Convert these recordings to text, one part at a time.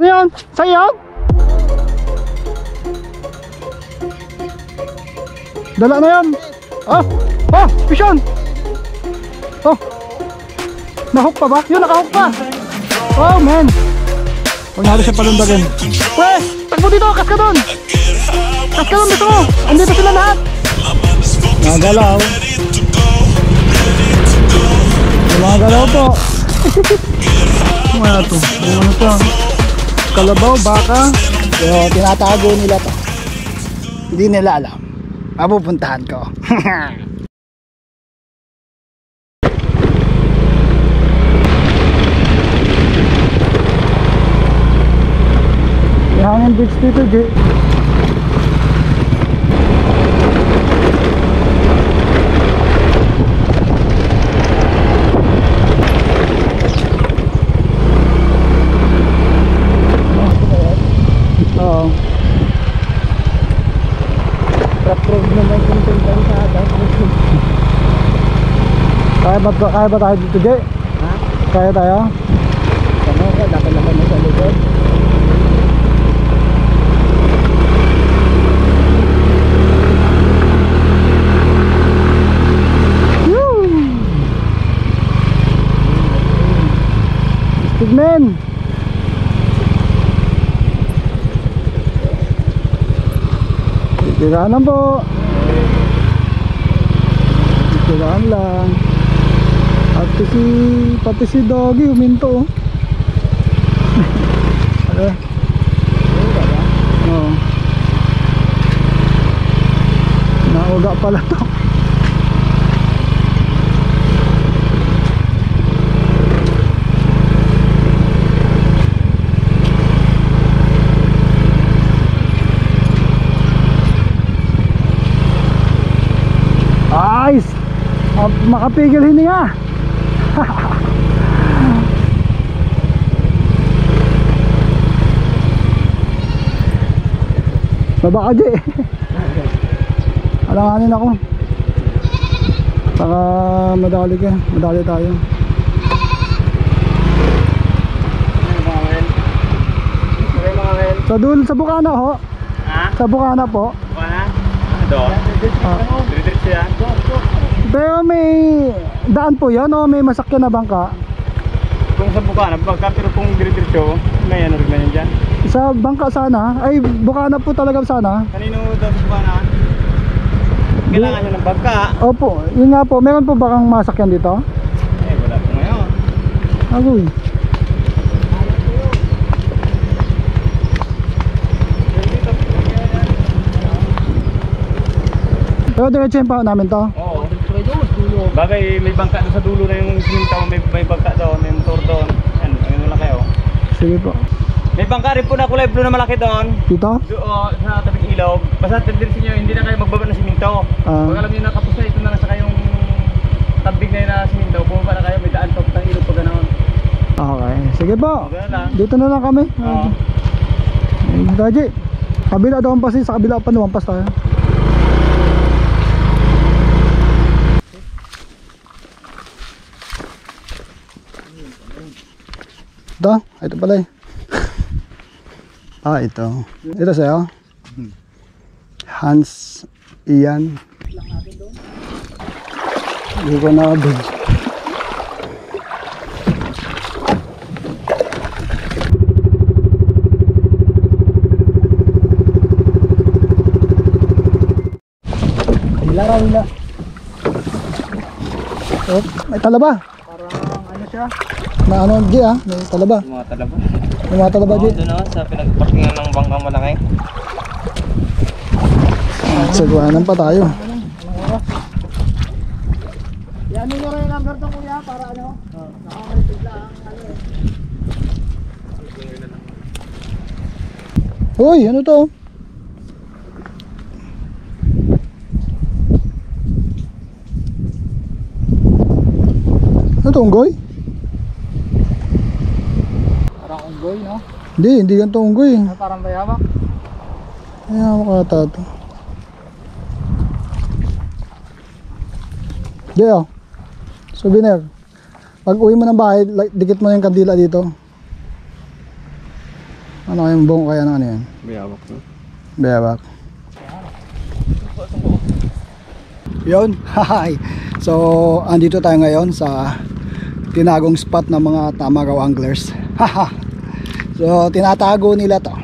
Ano yan? Sayang? Dala na yan. Ah! Oh! Fish on! Oh! Nahook pa ba? Yun, nakahook pa! Oh man! Huwag natin siya palundagin. Pre! Takbo dito! Kas ka doon! Kas ka doon dito! Andito sila lahat! Nagalaw! Nagalaw po! Ano to? Ano to? Kalabaw, baka. So, tinatago nila to. Hindi nila alam. Mapupuntahan ko. Hangin beach dito, G. Oo. Trap-prove naman kung tingnan sa atas. Kaya ba tayo dito, G? Ha? Kaya tayo? Ano ka? Dapat naman na sa likod. Tignan. Tiraan lang po. Tiraan lang. Pati si Doggy huminto. Ano? Oo. Nauga pala to. Nice! Makapigil hininga. Baba ka, J. Alanganin ako. Baka madali ka. Madali tayo. Sa dulo, sa Bukana ho. Ha? Sa Bukana po. Bukana? Doon? Diretso yan? Pero may daan po yan o may masakyan na bangka? Kung sa Bukana, bangka, pero kung diretso, may ano rin na yan dyan? Sa bangka sana? Ay, Bukana po talaga sana? Kanino daw sa Bukana? Kailangan nyo ng bangka? Opo, yun nga po. Meron po ba kang masakyan dito? Eh, wala po ngayon. Agoy. Pero diretso yung pa namin to? Oo. Bagay may bangka doon sa dulo na yung simintaw, may bangka doon, may motor doon. Ano lang kayo? Sige po. May bangka rin po na kulay blue na malaki doon. Dito? Oo, sa tabing ilog. Basta tendency nyo, hindi na kayo magbaba ng simintaw. Pag alam nyo na kapos na ito na nasa kayong tabing na yun na simintaw, bumaba na kayo, may daan pa ng ilog pag ganoon. Okay, sige po. Dito na lang kami. Oo. Daji, kabila doon pa sa kabila pa lumampas tayo. Ito pala eh. Ito. Ito sa'yo. Hans Ian. Hindi ko nakabig. Wala. Oh, may talaba. Parang ano siya? Na ano, G ah, may talaba. Mga talaba. May mga talaba, G. Doon o, sa pinagparkingan ng bangkang malaki. Sagwanan pa tayo. Yan nyo rin yung number to kuya, para ano? Nakakalitig lang, ano eh. Uy, ano to? Ano to, unggoy? Unggoy, no? Hindi ganito unggoy. Parang bayawak. Bayawak ata ito. Gaya, souvenir. Pag uwi mo ng bahay, dikit mo yung kandila dito. Ano yung buong kaya ng ano yan? Bayawak no? Bayawak. Yun. Hi. So andito tayo ngayon sa tinagong spot ng mga Tamaraw anglers. So tinatago nila to.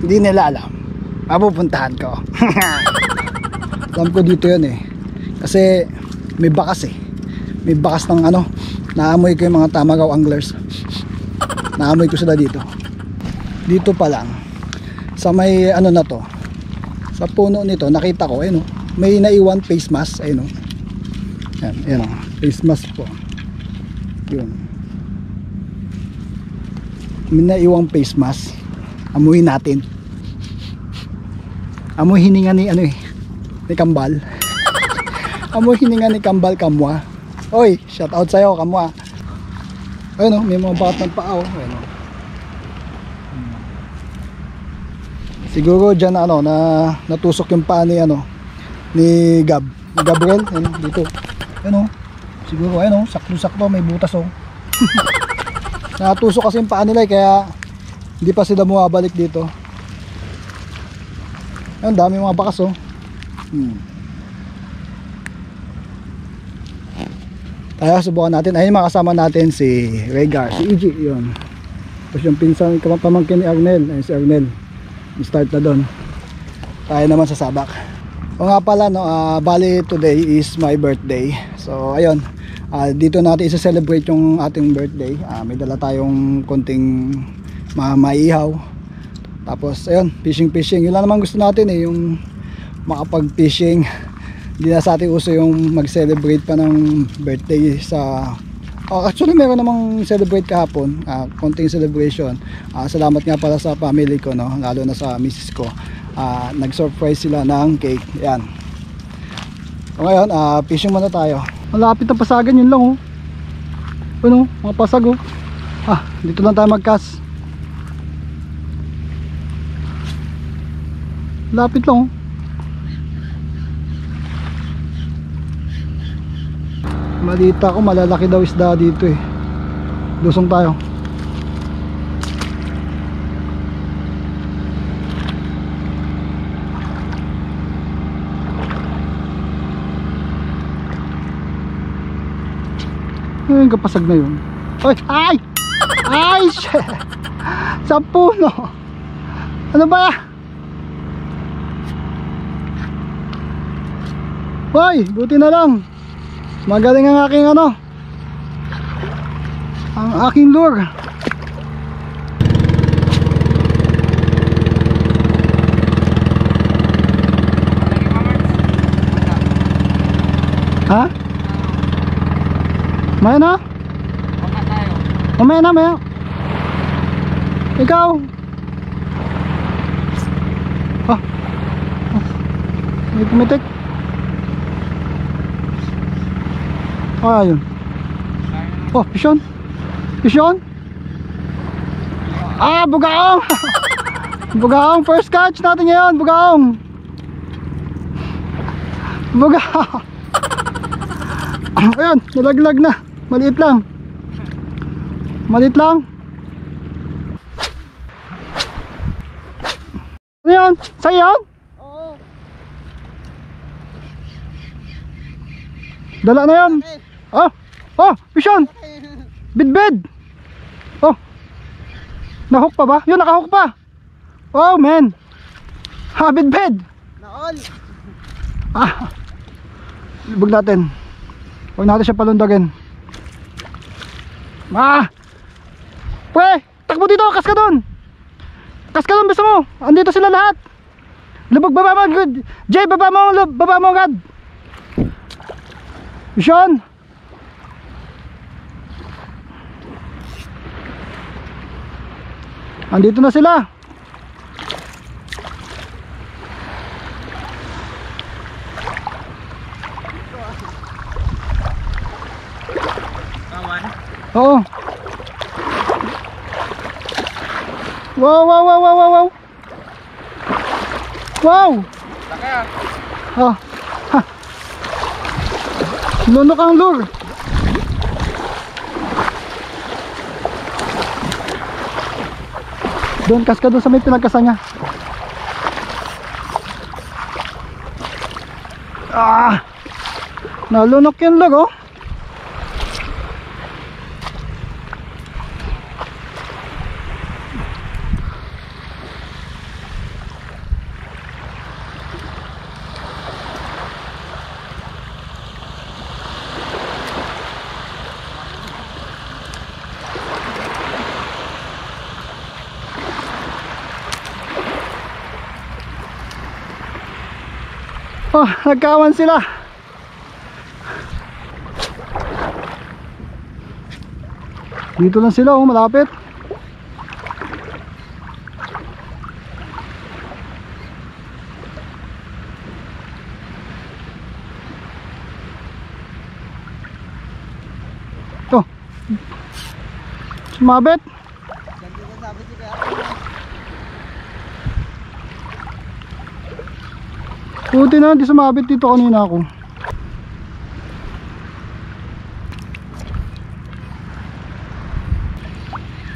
Hindi nila alam. Mapupuntahan ko. Alam ko dito yun eh. Kasi may bakas eh. May bakas ng ano. Naamoy ko yung mga Tamaraw anglers. Naamoy ko sila dito. Dito pa lang. Sa may ano na to. Sa puno nito nakita ko ayun, may naiwan face mask. Ayun, ayun, face mask po. Yun. May naiwang face mask. Amuhin natin. Amoy hininga ni ano eh, ni Kambal. Amoy hininga ni Kambal Kamwa. Oy, shout out sa'yo Kamwa. Ayun, may mga bakat ng paa. Ayun, siguro dyan ano, na natusok yung paa ni ano, ni Gabriel. Ayun, dito. Ayun, siguro ayun, sakto-sakto may butas oh. Natusok kasi yung paa nila kaya hindi pa sila bumabalik dito. Ang dami mga bakas oh. Tayo subukan natin. Ayun mga kasama natin si Rhaegar, si EG yun. Tapos yung pinsan pamangkin ni Arnel. Ayun si Arnel. Start na doon. Tayo naman sa sabak. O nga pala no, bali today is my birthday. So ayun, dito natin isa-celebrate yung ating birthday. May dala tayong konting maihaw. Tapos ayun, fishing. Yun lang naman gusto natin eh, yung makapag-fishing. Hindi na sa ating uso yung mag-celebrate pa ng birthday sa... actually meron namang celebrate kahapon, konting celebration. Salamat nga pala sa family ko no, lalo na sa misis ko. Nag-surprise sila ng cake. Yan. So ngayon, fishing muna tayo. Malapit na pasagan, yun lang oh. Ano, mga pasag oh. Dito lang tayo mag-cast. Lapit lang oh. Malita ko malalaki daw isda dito eh. Lusong tayo. Ayun, kapasag na yun. Ay! Shit! Sa puno. Ano ba? Hoy, buti na lang. Magaling ang aking ano, ang aking lure. Ha? Maya na? Mamaya na, maya. Ikaw? May pumitik. Ayun. Pishon. Bugaong. Bugaong, first catch natin ngayon, bugaong. Ayun, nalaglag na. Maliit lang. Ano yun? Sa'yo yun? Oo. Dala na yun. Pishon. Bidbid. Nahook pa ba? Yun, nakahook pa. Oh man. Bidbid. Naon. Libog natin. Huwag natin siya palundagin. Pre, takbo dito, kas ka doon. Basta mo. Andito sila lahat. Lubog, baba mo. Jay, baba mo agad. Mission. Andito na sila. Oo. Wow. Laki ah. Lunok ang lure. Doon, kaska doon sa may pinagkasa niya. Ah! Nalunok yung log, oh. Oh, nagkawan sila. Dito lang sila, oh, malapit. Oh. Sumabit. Buti na, di sumabit dito kanina ako.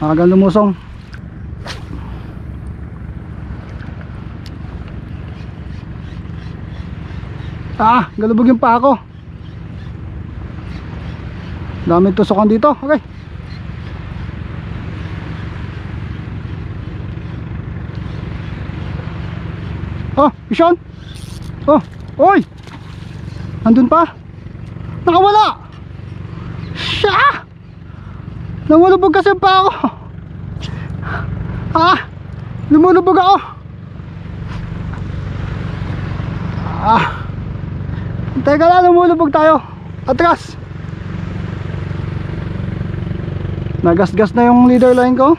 Agang lumusong. Ah, galubog yung pa ako. Daming tusukan dito, okay. Oh, Isyon. Oh, oy! Andun pa? Nakawala! Siya! Lumulubog kasi pa ako. Ah! Lumulubog ako. Ah! Teka lang, lumulubog tayo. Atras! Nagasgas na yung leader line ko.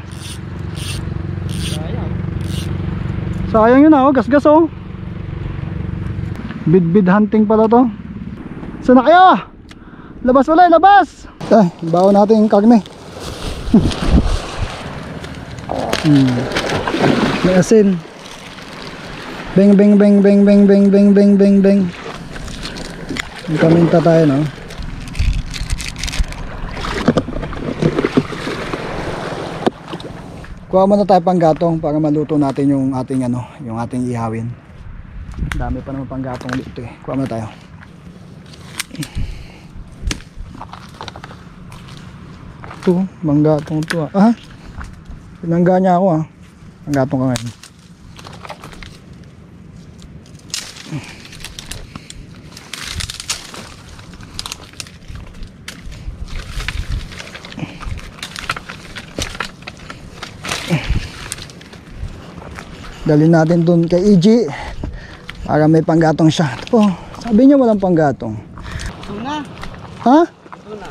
Sayang yun, oh, gasgas, oh. Bid hunting pala to. Saan na kayo? Labas wala, labas! Bawa natin yung karne. May asin. Beng beng beng beng beng beng beng beng beng beng. Kaminta tayo, no? Kuha muna tayo pang gatong para maluto natin yung ating ano, yung ating ihawin. Dami pa naman pang gatong dito eh. Kuha muna tayo. Ito, manggatong to ah. Ah, pinangga niya ako ah. Manggatong ka ngayon. Dalhin natin dun kay EG para may panggatong siya. Ito po, sabi niya walang panggatong. Tuna. Ha? Tuna.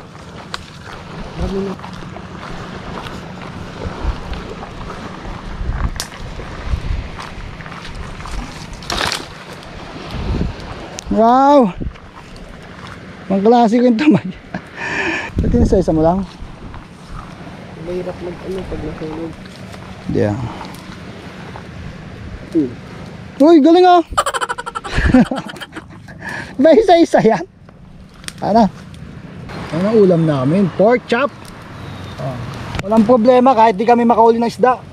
Wow! Ang klase ko yung tamay. Ito yung isa mo lang? Mahirap mag-ano pag nasunog. Yeah. Uy, galing ah! May isa-isa yan. Ano? Ano ang ulam namin? Pork chop. Oh. Walang problema kahit di kami makauli ng isda.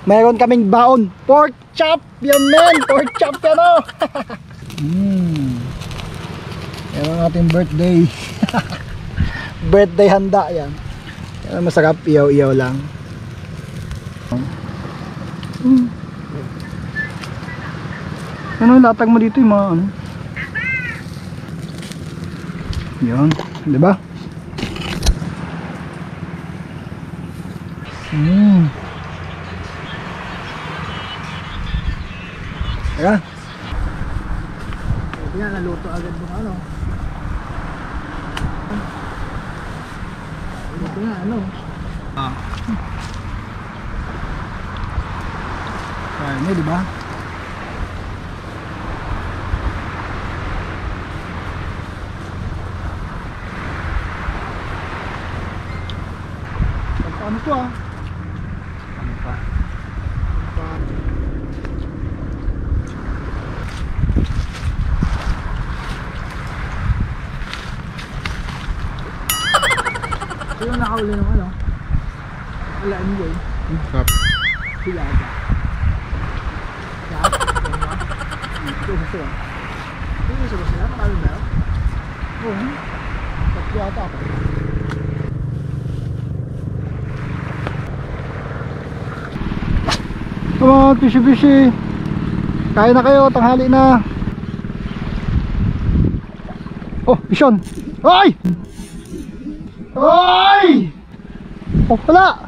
Meron kaming baon. Pork chop! Yan men! Pork chop yan oh! Yan ang ating birthday. Birthday handa yan. Yan masarap, iyaw-iyaw lang. Ano yung latag mo dito yung mga ano? Yan, di ba? Teka. Ito nga, naluto agad mo ano. Ito nga, ano. Ah. Kaya di ba? Ano to ah? Ano pa? Ito yung nakauli ng ano? Wala mo yun. Silaga. Yan. Ito gusto. Ito gusto sila. Marami ba? Oo. Tatlo ata ako. Come on, fishy. Kain na kayo, tanghali na. Oh, Bishon. Ay! Ay! Oh, wala.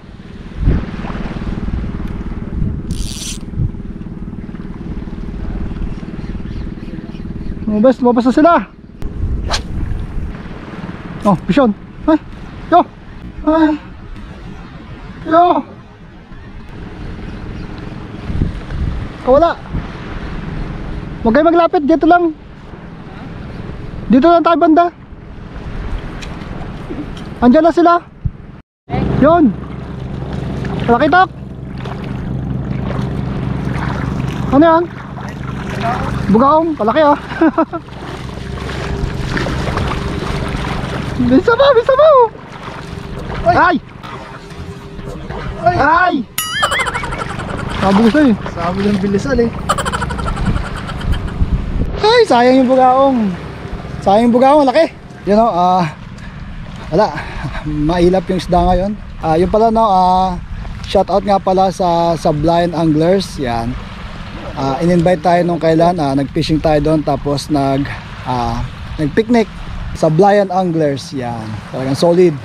Lumabas na sila. Oh, Bishon. Ay, yo. Ay. Yo. Wala. Huwag kayo maglapit, dito lang. Dito lang tayo banda. Andiyan na sila. Yun. Malakitok. Ano yan? Bugaong, palaki ah. Bisa mo. Ay! Ay! Sabi ko sa'yo. Sabi ng bilisan eh. Ay, sayang yung bugaong. Laki. You know, wala. Mailap yung isda ngayon. Yung pala no, shout out nga pala sa Blind Anglers. Yan. In-invite tayo nung kailan, nag-fishing tayo doon, tapos nag-picnic sa Blind Anglers. Yan. Talagang solid.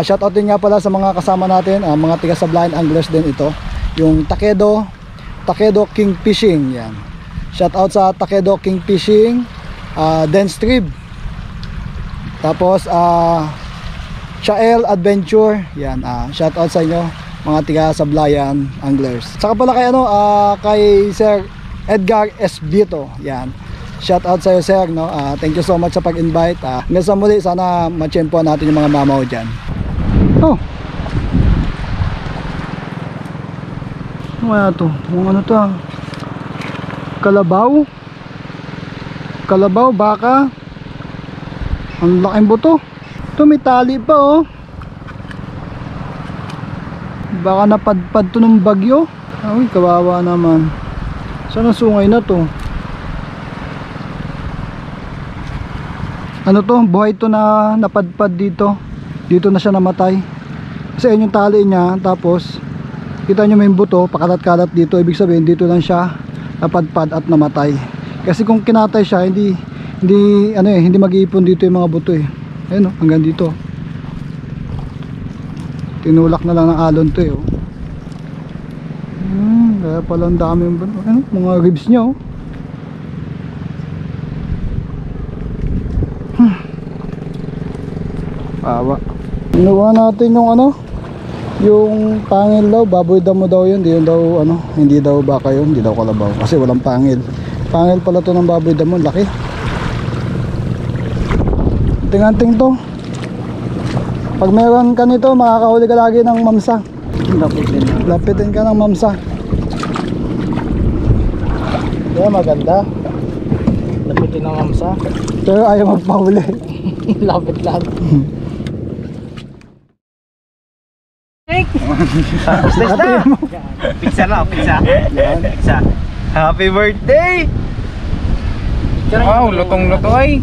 Shout out din nga pala sa mga kasama natin, mga tiga sa Blind Anglers din ito. Yung Takedo King Fishing. Yan. Shout out sa Takedo King Fishing, Denstrib. Tapos Chael Adventure. Yan, shout out sa inyo mga tiga sa Blind Anglers. Saka pala kay kay Sir Edgar Esbito. Yan. Shout out sa iyo, sir, no. Thank you so much sa pag-invite. Hanggang sa muli, sana ma-tsempohan natin yung mga mamaw diyan. Oh. Ano kaya to? Ano to? Kalabaw, baka. Ang laking buto. Ito may tali pa oh. Baka napadpad to ng bagyo. Ay, kawawa naman. Saan ang sungay na to? Ano to? Buhay to na napadpad dito. Dito na siya namatay. Kasi yun yung tali niya. Tapos kita nyo may buto, pakalat-kalat dito. Ibig sabihin dito lang siya napadpad at namatay. Kasi kung kinatay siya, hindi mag-iipon dito yung mga buto eh. Ayun oh, hanggang dito. Tinulak na lang ng alon to eh oh. Kaya pala ang dami yung mga ribs niya oh. Pawa. Inuwa natin yung yung pangil daw, baboy damo daw yun. Hindi daw baka yun, hindi daw kalabaw. Kasi walang pangil. Pangil pala to ng baboy damo, laki. Anting-anting to. Pag meron ka nito, makakahuli ka lagi ng mamsa. Lapitin ka ng mamsa. Yeah, maganda. Lapitin ng mamsa. Pero ayaw magpahuli. Lapit lang. Pizza na, pizza. Happy birthday! Wow, lutong-luto ay.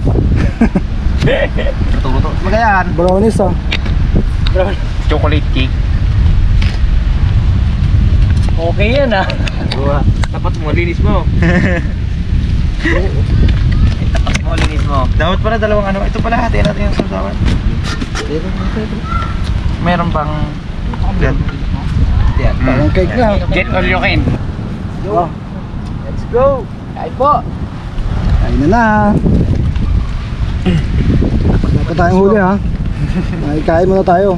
Luto-luto. Magayan. Brownies ah. Chocolate cake. Okay yan ah. Dapat mo, linis mo. Dapat pala dalawang Ito pala hati natin yung sausawan. Meron pang yan. Parang cake na. Get all you can. Oh. Let's go. Kain po. Kain na. Wala pa tayong huli ha. Ay, kain muna tayo.